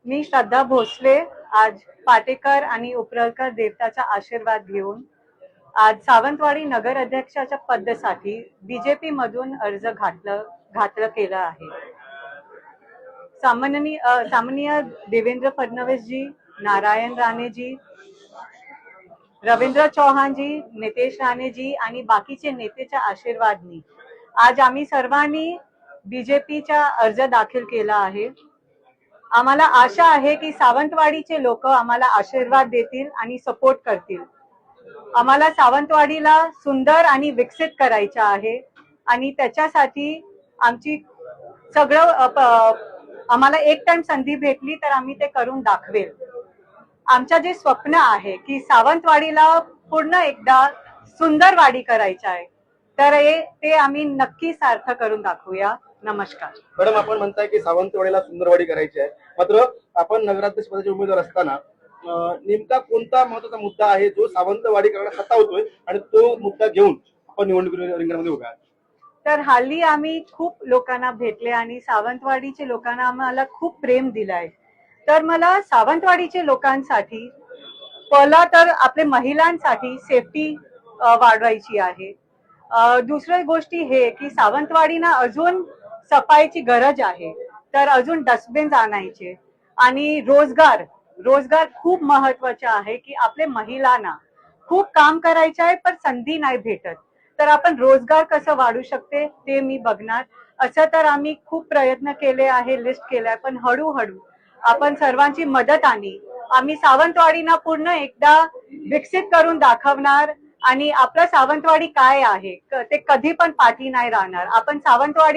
मी श्रद्धा भोसले आज पाटेकर आणि उपरळकर देवताचा आशीर्वाद घेऊन आज सावंतवाडी नगर अध्यक्षाच्या पदासाठी बीजेपी मधून अर्ज घातलं केलं आहे। सामान्य देवेंद्र फडणवीस जी, नारायण राणे जी, रवींद्र चौहान जी, नितेश राणे जी आणि बाकीचे नेतेच्या आशीर्वादनी आज आम्ही सर्वांनी बीजेपीचा अर्ज दाखल केला आहे। आम्हाला आशा आहे की सावंतवाडीचे लोक आम्हाला आशीर्वाद देतील आणि सपोर्ट करतील। आम्हाला सावंतवाडीला सुंदर आणि विकसित करायचं आहे आणि त्याच्यासाठी आमची आम्हाला एक टाइम संधी भेटली तर आम्ही ते करून दाखवेल। आमचं जे स्वप्न आहे की सावंतवाडीला पूर्ण एकदा सुंदर वाडी करायचं आहे, तर ते आम्ही नक्की सार्थ करून दाखवूया। नमस्कार मॅडम, आपण म्हणताय की सावंतवाडीला सुंदरवाडी करायची आहे, मात्र आपण नगराध्यक्ष पदाचे उमेदवार असताना नेमका कोणता महत्वाचा मुद्दा आहे जो सावंतवाडीकरांना सतावतोय आणि तो मुद्दा घेऊन आपण निवडणूक रिंगणामध्ये उभा आहात? तर हल्ली आम्ही खूप लोकांना भेटले आणि सावंतवाडीचे लोकांना आम्हाला खूप प्रेम दिलाय। तर मला सावंतवाडीचे लोकांसाठी पहिला तर आपले महिलांसाठी सेफ्टी वाढवायची आहे। दुसरी गोष्टी हे की सावंतवाडीना अजून सफाईची गरज आहे, तर अजून डस्टबिन आणायचे आणि रोजगार खूप महत्वाचा आहे की आपले महिलांना खूप काम करायचं आहे पण संधी नाही भेटत, तर आपण रोजगार कसं वाढू शकते ते मी बघणार। असं तर आम्ही खूप प्रयत्न केले आहे, लिस्ट केलाय, पण हळूहळू आपण सर्वांची मदत आम्ही सावंतवाडीना पूर्ण एकदा विकसित करून दाखवणार आणि आपलं सावंतवाडी काय आहे ते कधी पण पाठी नाही राहणार। आपण सावंतवाडी